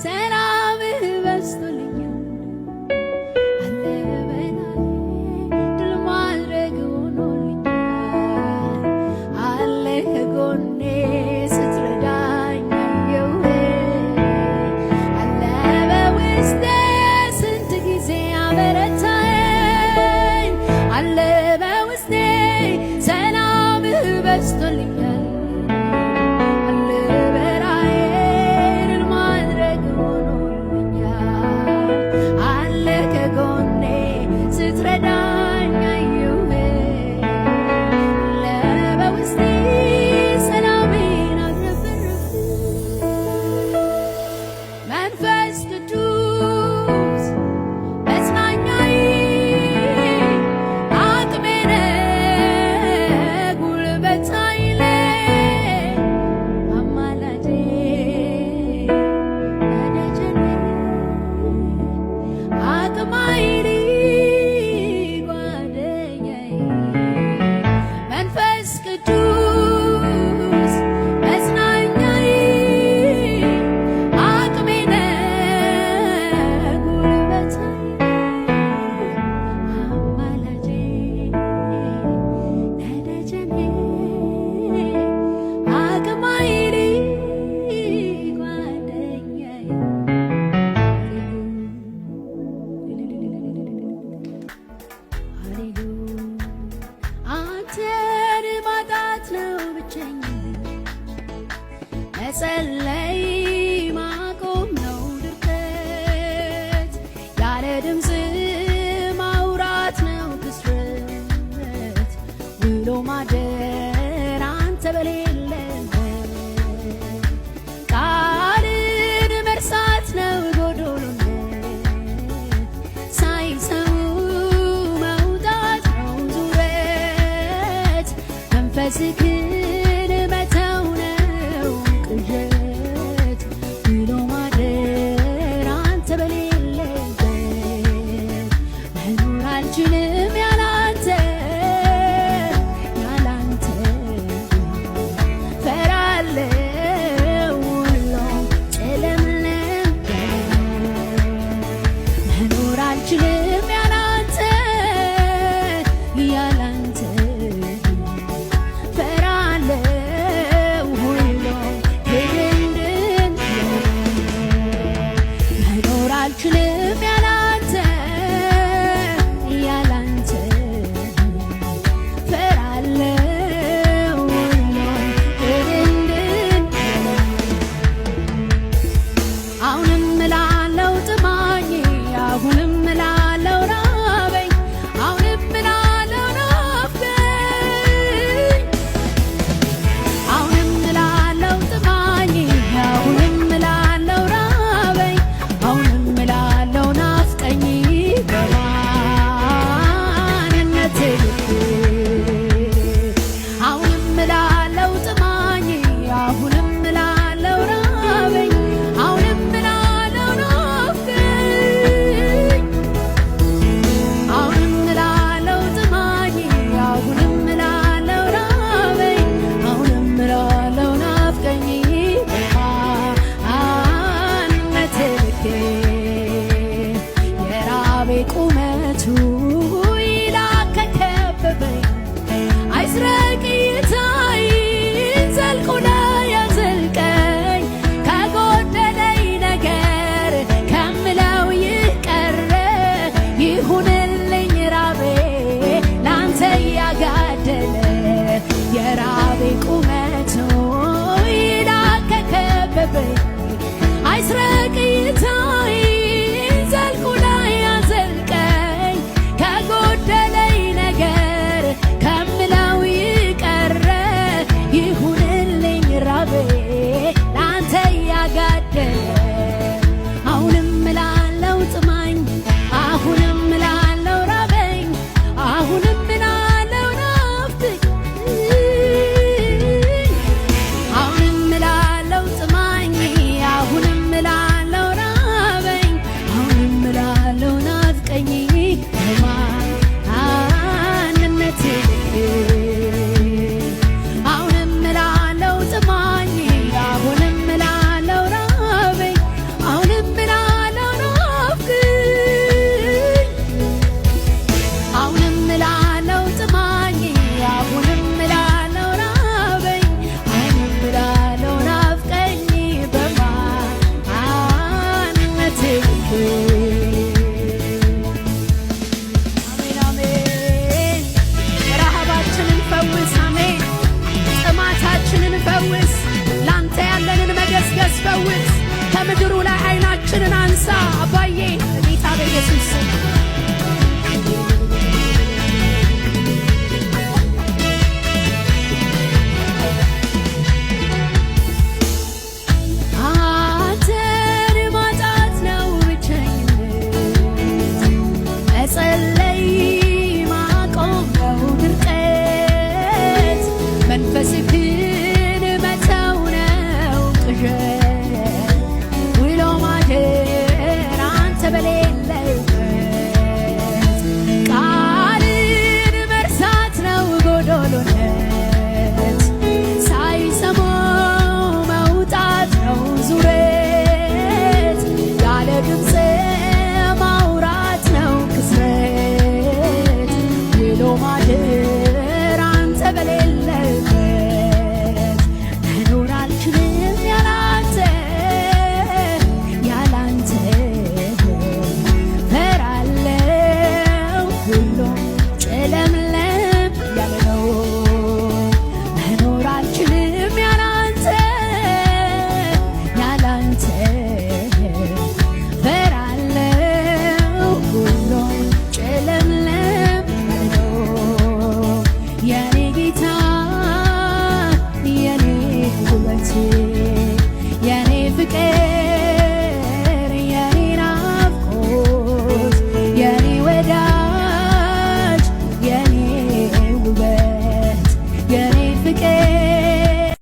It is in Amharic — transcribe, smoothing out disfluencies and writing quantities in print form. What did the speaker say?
ሰላምህ በዝቶልኛል አለ በላይ ድል ማድረግ ሆኖልኛል አለ ከጎኔ ስትረዳኝ አለ በውስጤ ስንት ጊዜ አበረታኝ አለ በውስጤ ሰላምህ በዝቶልኛል መጸለይ ማቆም ነው ድፍረት ያለ ድምፅ ማውራት ነው ክስረት ውሎ ማደር አንተ በሌለበት ቃልን መርሳት ነው ጎዶሎነት ሳይሰሙ መውጣት ነው ዙረት መንፈስህን መተው ነው ቅዠት ውሎ ማደር አንተ በሌለበት መኖር አልችልም ያላንተ ፈራለሁ ሁሉም ጨለምለም መኖር አልችልም ያላንተ ፈራለሁ ሁሉም ድንድን መኖር አልችልም ያላንተ ፈራለሁ ሁሉም ድንድን አሁንም እላለሁ ጥማኝ አሁንም እላለሁ ራበኝ አሁንም እላለሁ ናፍቀኝ አሁንም እላለሁ ጥማኝ አሁንም እላለሁ ራበኝ አሁንም እላለሁ ሞገስ ፈውስ። ከምድሩ ላይ ዓይናችንን አንሳ አባዬ በጌታ በኢየሱስ ስም